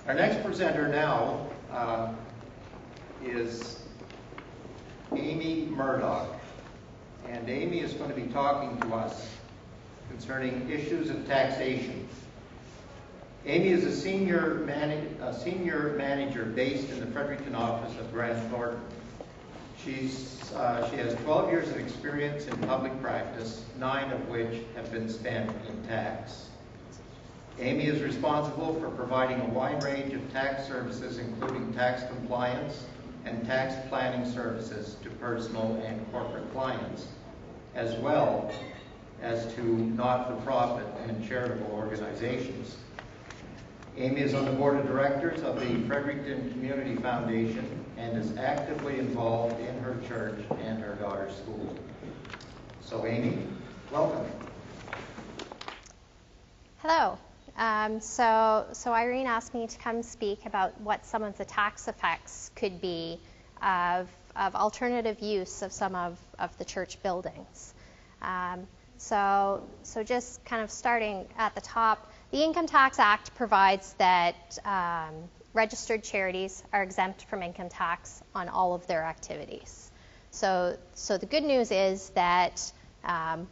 Our next presenter now is Amy Murdock. And Amy is going to be talking to us concerning issues of taxation. Amy is a senior manager based in the Fredericton office of Grant Thornton. She has 12 years of experience in public practice, 9 of which have been spent in tax. Amy is responsible for providing a wide range of tax services, including tax compliance and tax planning services to personal and corporate clients, as well as to not-for-profit and charitable organizations. Amy is on the board of directors of the Fredericton Community Foundation and is actively involved in her church and her daughter's school. So Amy, welcome. Hello. So Irene asked me to come speak about what some of the tax effects could be of alternative use of some of the church buildings. So just kind of starting at the top, the Income Tax Act provides that registered charities are exempt from income tax on all of their activities. So the good news is that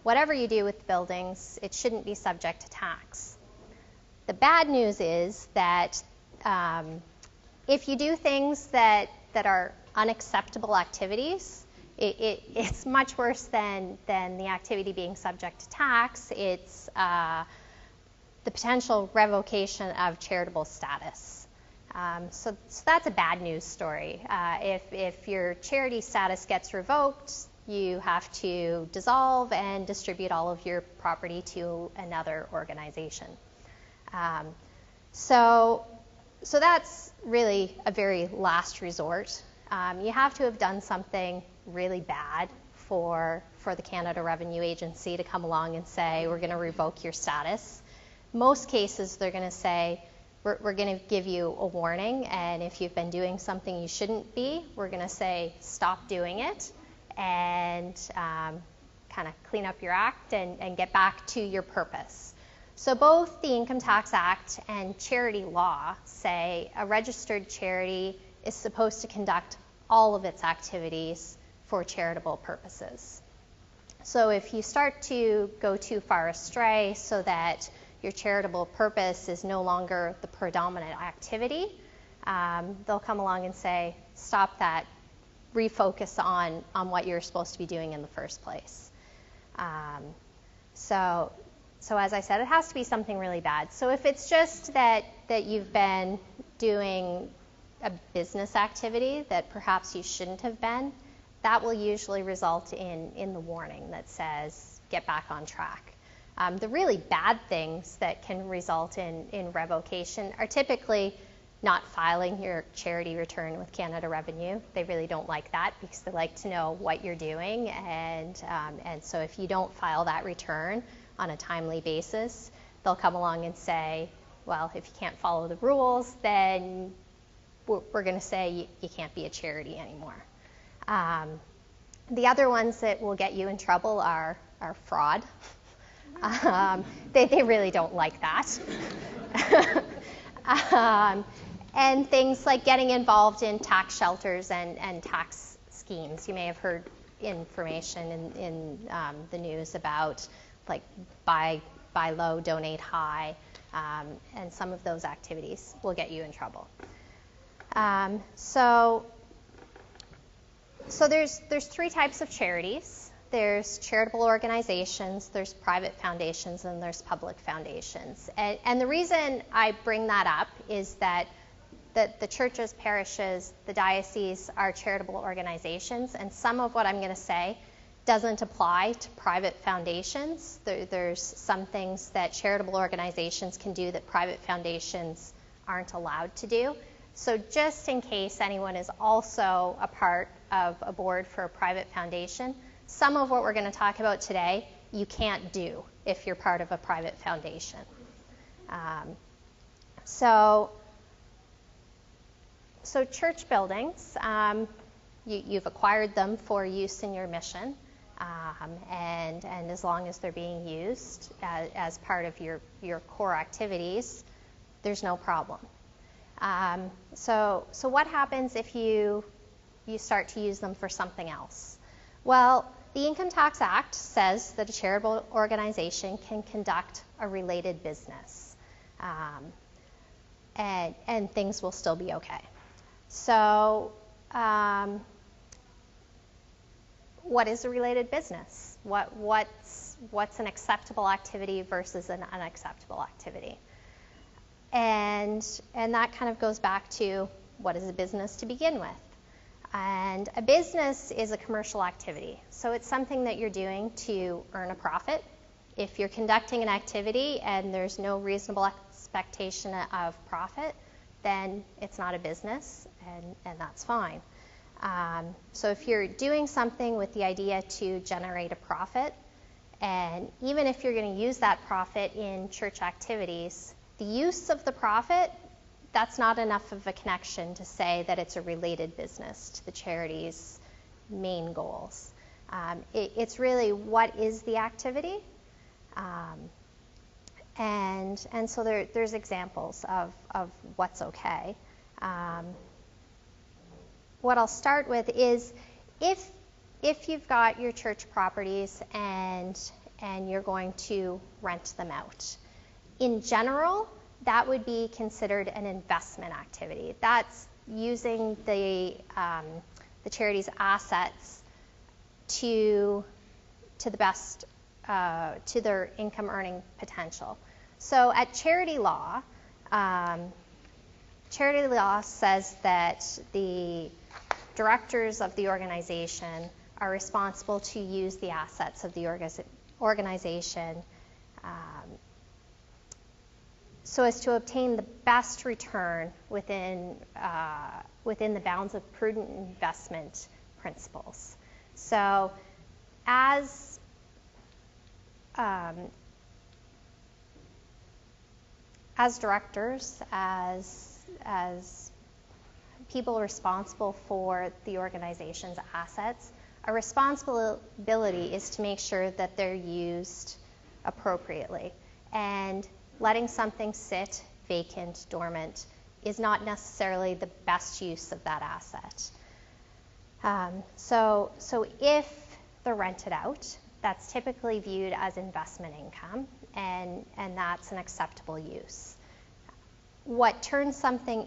whatever you do with the buildings, it shouldn't be subject to tax. The bad news is that if you do things that are unacceptable activities, it's much worse than the activity being subject to tax. It's the potential revocation of charitable status. So that's a bad news story. If your charity status gets revoked, you have to dissolve and distribute all of your property to another organization. So that's really a very last resort. You have to have done something really bad for the Canada Revenue Agency to come along and say, we're going to revoke your status. Most cases, they're going to say, we're going to give you a warning, and if you've been doing something you shouldn't be, we're going to say, stop doing it, and kind of clean up your act and get back to your purpose. So both the Income Tax Act and charity law say a registered charity is supposed to conduct all of its activities for charitable purposes. So if you start to go too far astray so that your charitable purpose is no longer the predominant activity, they'll come along and say, stop that, refocus on what you're supposed to be doing in the first place. So as I said, it has to be something really bad. So if it's just that you've been doing a business activity that perhaps you shouldn't have been, that will usually result in the warning that says, get back on track. The really bad things that can result in revocation are typically not filing your charity return with Canada Revenue. They really don't like that because they like to know what you're doing, and so if you don't file that return on a timely basis, they'll come along and say, well, if you can't follow the rules, then we're going to say you can't be a charity anymore. The other ones that will get you in trouble are fraud. They really don't like that. And things like getting involved in tax shelters and tax schemes. You may have heard information in the news about like buy low, donate high, and some of those activities will get you in trouble. So there's 3 types of charities. There's charitable organizations, there's private foundations, and there's public foundations. And the reason I bring that up is that the churches, parishes, the diocese are charitable organizations, and some of what I'm going to say doesn't apply to private foundations. There's some things that charitable organizations can do that private foundations aren't allowed to do. So just in case anyone is also a part of a board for a private foundation, some of what we're going to talk about today you can't do if you're part of a private foundation. So church buildings, you've acquired them for use in your mission, and as long as they're being used as part of your core activities, there's no problem. So what happens if you start to use them for something else? Well, the Income Tax Act says that a charitable organization can conduct a related business, and things will still be okay. So what is a related business? What's an acceptable activity versus an unacceptable activity? And that kind of goes back to, what is a business to begin with? And a business is a commercial activity. So it's something that you're doing to earn a profit. If you're conducting an activity and there's no reasonable expectation of profit, then it's not a business, and that's fine. So if you're doing something with the idea to generate a profit, and even if you're going to use that profit in church activities, the use of the profit, that's not enough of a connection to say that it's a related business to the charity's main goals. It's really, what is the activity? And so there's examples of what's okay. What I'll start with is, if you've got your church properties and you're going to rent them out, in general, that would be considered an investment activity. That's using the charity's assets to the best, to their income earning potential. So at charity law says that the directors of the organization are responsible to use the assets of the organization so as to obtain the best return within the bounds of prudent investment principles. So as directors, as people responsible for the organization's assets, a responsibility is to make sure that they're used appropriately. And letting something sit vacant, dormant, is not necessarily the best use of that asset. So if they're rented out, that's typically viewed as investment income, and that's an acceptable use. What turns something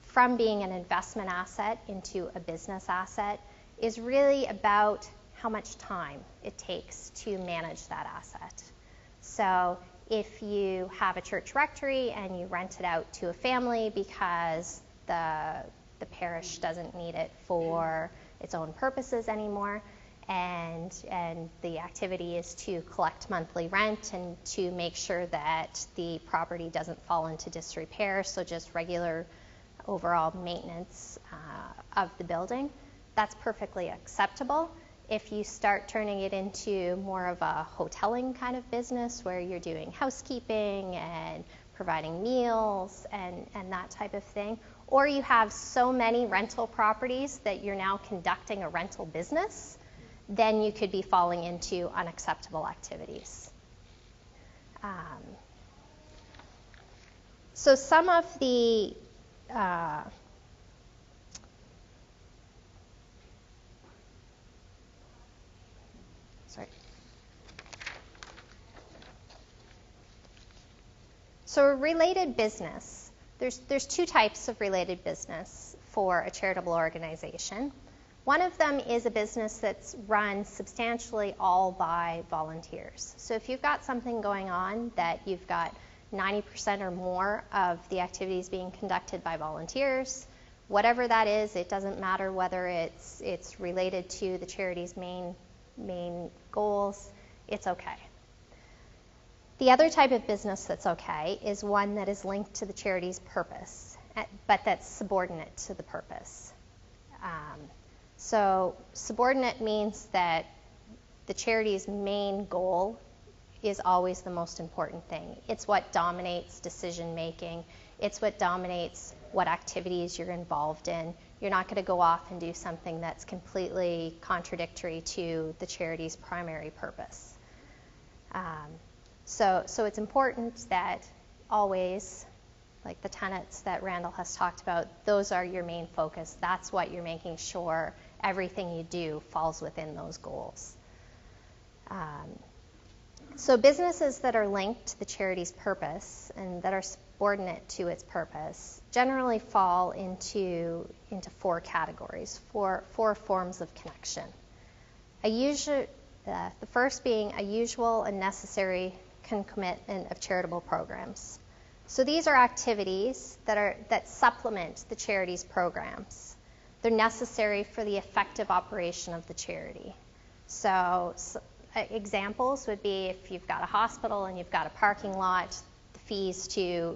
from being an investment asset into a business asset is really about how much time it takes to manage that asset. So if you have a church rectory and you rent it out to a family because the parish doesn't need it for its own purposes anymore, and the activity is to collect monthly rent and to make sure that the property doesn't fall into disrepair, so just regular overall maintenance of the building, that's perfectly acceptable. If you start turning it into more of a hoteling kind of business where you're doing housekeeping and providing meals and that type of thing, or you have so many rental properties that you're now conducting a rental business, then you could be falling into unacceptable activities. So some of the So a related business, there's two types of related business for a charitable organization. One of them is a business that's run substantially all by volunteers. So if you've got something going on that you've got 90% or more of the activities being conducted by volunteers, whatever that is, it doesn't matter whether it's related to the charity's main goals, it's okay. The other type of business that's okay is one that is linked to the charity's purpose, but that's subordinate to the purpose. So subordinate means that the charity's main goal is always the most important thing. It's what dominates decision making. It's what dominates what activities you're involved in. You're not going to go off and do something that's completely contradictory to the charity's primary purpose. So it's important that always, like the tenets that Randall has talked about, those are your main focus. That's what you're making sure everything you do falls within those goals. So businesses that are linked to the charity's purpose and that are subordinate to its purpose generally fall into 4 categories, four forms of connection. The first being a usual and necessary concomitant of charitable programs. So these are activities that supplement the charity's programs. They're necessary for the effective operation of the charity. So examples would be if you've got a hospital and you've got a parking lot, the fees to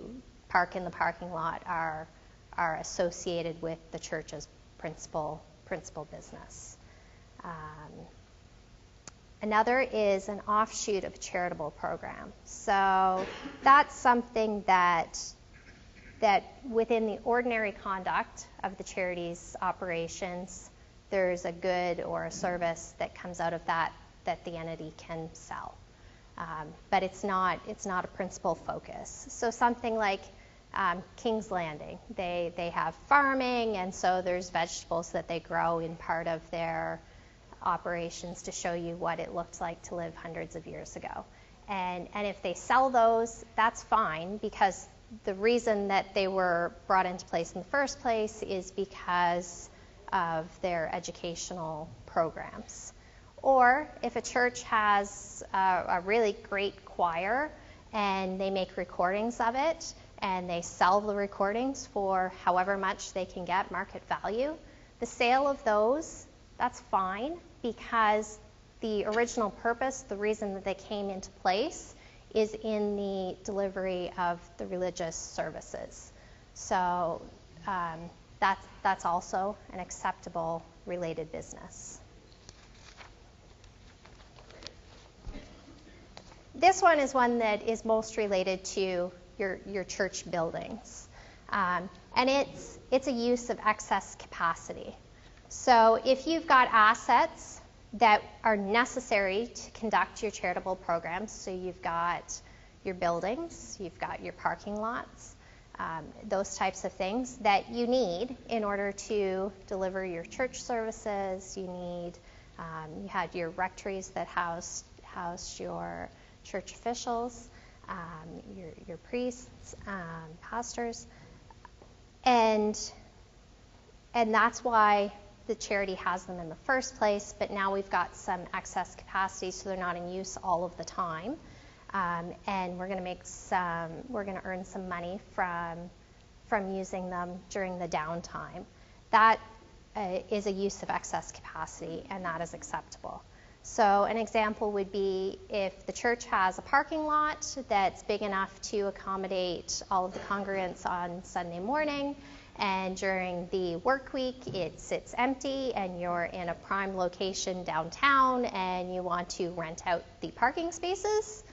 park in the parking lot are associated with the church's principal business. Another is an offshoot of a charitable program. So that's something that within the ordinary conduct of the charity's operations, there's a good or a service that comes out of that the entity can sell. But it's not a principal focus. So something like King's Landing, they have farming, and so there's vegetables that they grow in part of their operations to show you what it looked like to live hundreds of years ago. And if they sell those, that's fine, because the reason that they were brought into place in the first place is because of their educational programs. Or if a church has a really great choir and they make recordings of it and they sell the recordings for however much they can get market value, the sale of those, that's fine, because the original purpose, the reason that they came into place, is in the delivery of the religious services. So that's also an acceptable related business. This one is one that is most related to your church buildings. And it's a use of excess capacity. So if you've got assets that are necessary to conduct your charitable programs, so you've got your buildings, you've got your parking lots, those types of things that you need in order to deliver your church services. You had your rectories that housed your church officials, your priests, pastors, and that's why the charity has them in the first place, but now we've got some excess capacity, so they're not in use all of the time. And we're going to earn some money from using them during the downtime. That is a use of excess capacity, and that is acceptable. So an example would be if the church has a parking lot that's big enough to accommodate all of the congregants on Sunday morning, and during the work week it sits empty and you're in a prime location downtown and you want to rent out the parking spaces,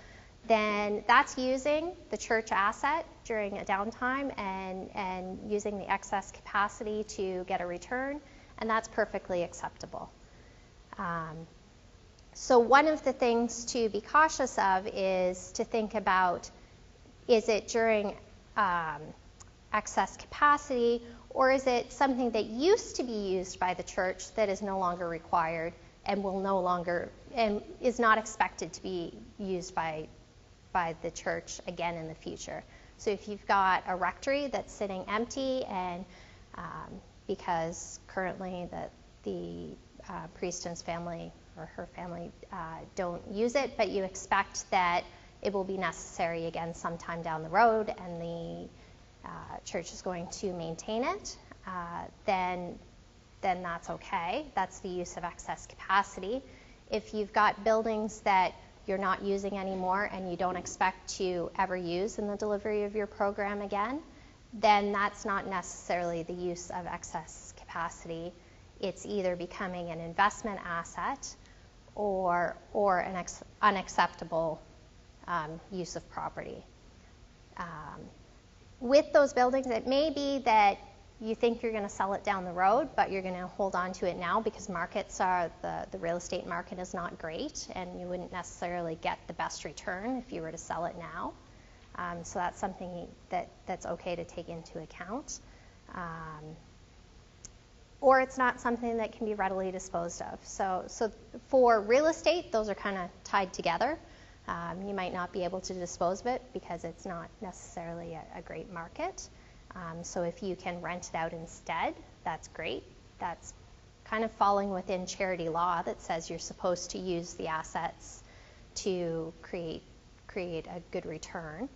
then that's using the church asset during a downtime and using the excess capacity to get a return, and that's perfectly acceptable. So one of the things to be cautious of is to think about, is it during excess capacity, or is it something that used to be used by the church that is no longer required and will no longer, and is not expected to be used by the church again in the future? So if you've got a rectory that's sitting empty and because currently the priest and his family or her family don't use it, but you expect that it will be necessary again sometime down the road and the church is going to maintain it, then that's okay. That's the use of excess capacity. If you've got buildings that you're not using anymore and you don't expect to ever use in the delivery of your program again, then that's not necessarily the use of excess capacity. It's either becoming an investment asset or an unacceptable use of property. With those buildings, it may be that you think you're going to sell it down the road, but you're going to hold on to it now because the real estate market is not great, and you wouldn't necessarily get the best return if you were to sell it now. So that's something that's okay to take into account. Or it's not something that can be readily disposed of. So for real estate, those are kind of tied together. You might not be able to dispose of it because it's not necessarily a great market. So if you can rent it out instead, that's great. That's kind of falling within charity law that says you're supposed to use the assets to create a good return.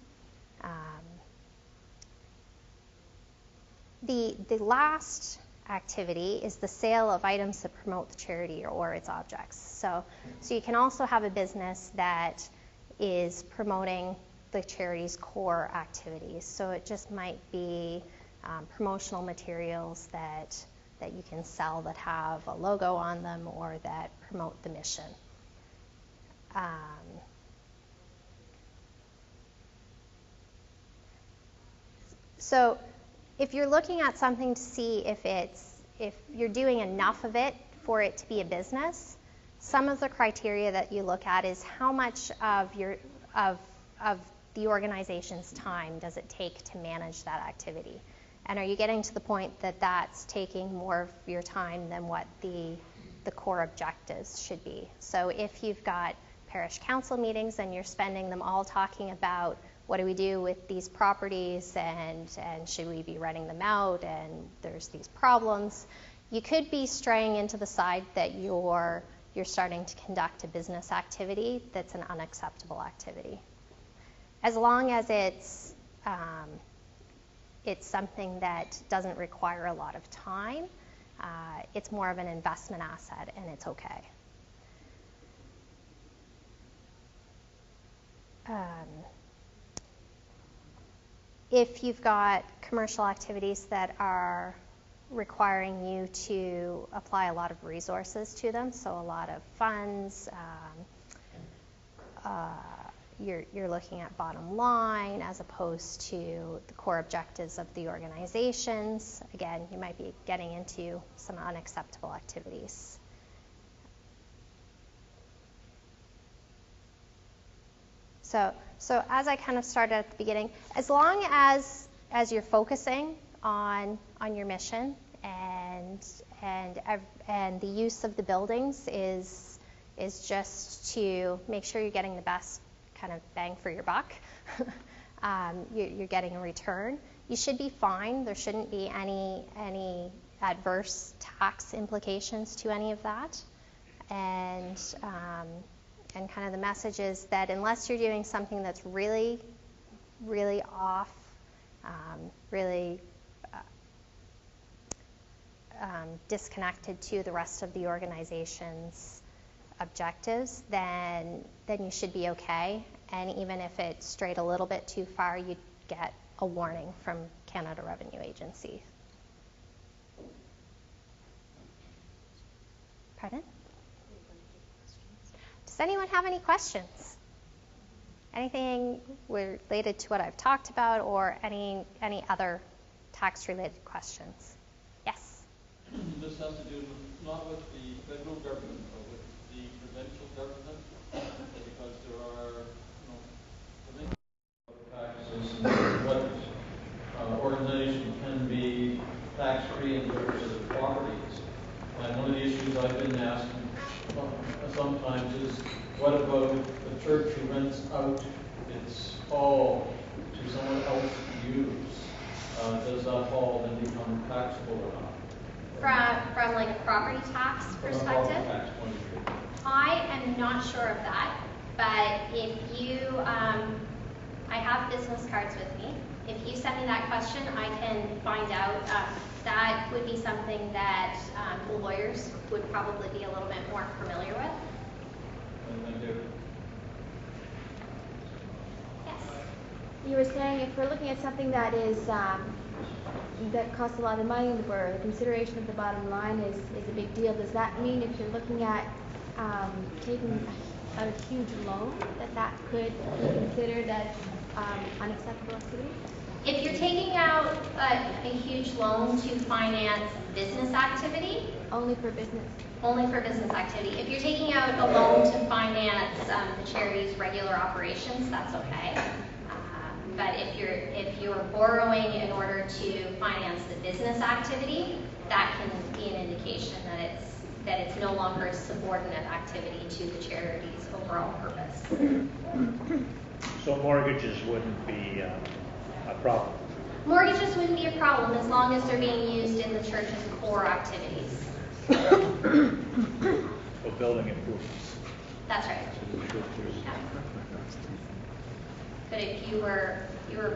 The last activity is the sale of items that promote the charity or its objects. So you can also have a business that is promoting the charity's core activities. So it just might be promotional materials that you can sell that have a logo on them or that promote the mission. So if you're looking at something to see if you're doing enough of it for it to be a business, some of the criteria that you look at is how much of the organization's time does it take to manage that activity? And are you getting to the point that that's taking more of your time than what the core objectives should be? So if you've got parish council meetings and you're spending them all talking about what do we do with these properties and should we be renting them out and there's these problems, you could be straying into the side that you're starting to conduct a business activity that's an unacceptable activity. As long as it's something that doesn't require a lot of time, it's more of an investment asset and it's okay. If you've got commercial activities that are requiring you to apply a lot of resources to them, so a lot of funds, you're looking at bottom line as opposed to the core objectives of the organizations. Again, you might be getting into some unacceptable activities. So as I kind of started at the beginning, as long as you're focusing on your mission and the use of the buildings is just to make sure you're getting the best kind of bang for your buck, you're getting a return, you should be fine. There shouldn't be any adverse tax implications to any of that. And kind of the message is that unless you're doing something that's really, really off, really disconnected to the rest of the organization's objectives, then you should be okay. And even if it strayed a little bit too far, you'd get a warning from Canada Revenue Agency. Pardon? Does anyone have any questions? Anything related to what I've talked about or any other tax-related questions? Yes? This has to do not with the federal government, but with the provincial government, because there are provincial taxes and what organization can be tax-free in terms of the properties. And one of the issues I've been asking sometimes is, what about the church who rents out its hall to someone else to use? Does that hall then become taxable or not? From like a property tax perspective? From a property tax point of view. I am not sure of that, but if you, I have business cards with me. If you send me that question, I can find out. That would be something that the lawyers would probably be a little bit more familiar with. Thank you. Yes. You were saying if we're looking at something that is that costs a lot of money, where the consideration of the bottom line is a big deal, does that mean if you're looking at taking out a huge loan, that could be considered as unacceptable activity? If you're taking out a huge loan to finance business activity, Only for business. only for business activity. If you're taking out a loan to finance the charity's regular operations, that's okay. But if you're borrowing in order to finance the business activity, that can be an indication that it's no longer a subordinate activity to the charity's overall purpose. So mortgages wouldn't be a problem? Mortgages wouldn't be a problem as long as they're being used in the church's core activities. For building improvements? That's right. Yeah. But if you were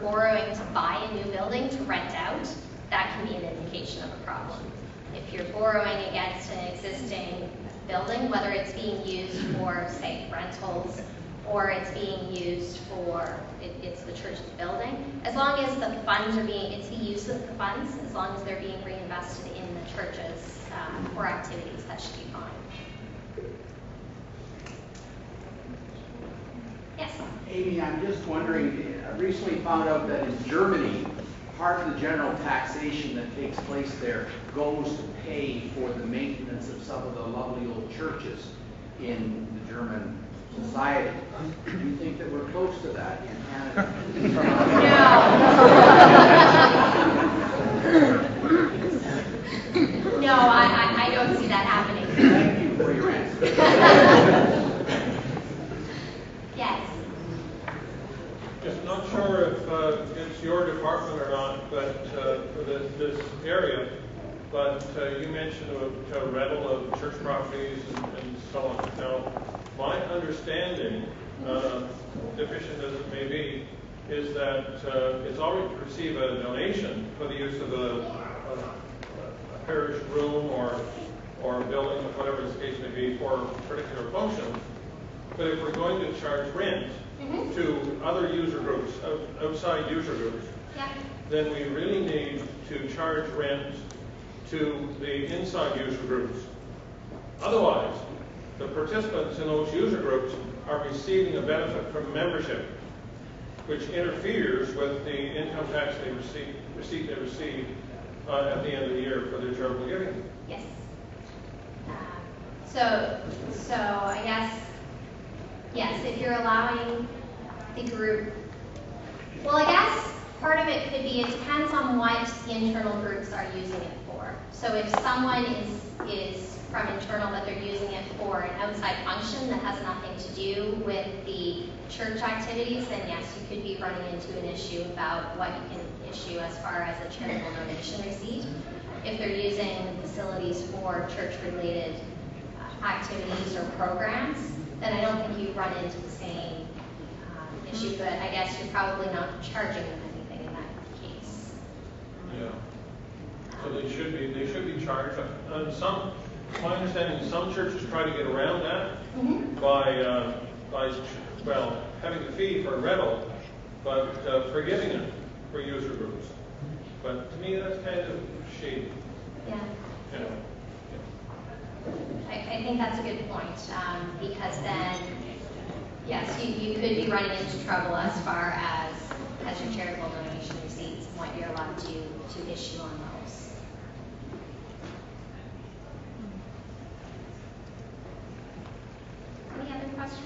borrowing to buy a new building to rent out, that can be an indication of a problem. If you're borrowing against an existing building, whether it's being used for, say, rentals, or it's being used for, it's the church's building, as long as the funds are it's the use of the funds, as long as they're being reinvested in the church's core activities, that should be fine. Yes? Amy, I'm just wondering, I recently found out that in Germany, part of the general taxation that takes place there goes to pay for the maintenance of some of the lovely old churches in the German society. Do you think that we're close to that in Canada? No, I don't see that happening. Thank you for your answer. Yes. Just not sure if it's your department or not, but for this area, but you mentioned a rental of church properties and so on. Now, my understanding, deficient as it may be, is that it's all right to receive a donation for the use of a parish room or a building, whatever the case may be, for a particular function. But if we're going to charge rent to other user groups, outside user groups, then we really need to charge rent to the inside user groups. Otherwise, the participants in those user groups are receiving a benefit from membership, which interferes with the income tax they receive at the end of the year for their charitable giving. Yes. So I guess, yes, if you're allowing the group, well, I guess part of it could be, it depends on what the internal groups are using it for. So if someone is from internal that they're using it for an outside function that has nothing to do with the church activities, then yes, you could be running into an issue about what you can issue as far as a charitable donation receipt. If they're using facilities for church-related activities or programs, then I don't think you run into the same issue, but I guess you're probably not charging them anything in that case. Yeah. So they should be charged. My understanding is some churches try to get around that by having a fee for a rental, but forgiving it for user groups. But to me, that's kind of shady. Yeah. You know. I think that's a good point, because then, yes, you could be running into trouble as far as your charitable donation receipts and what you're allowed to issue on those. Any other questions?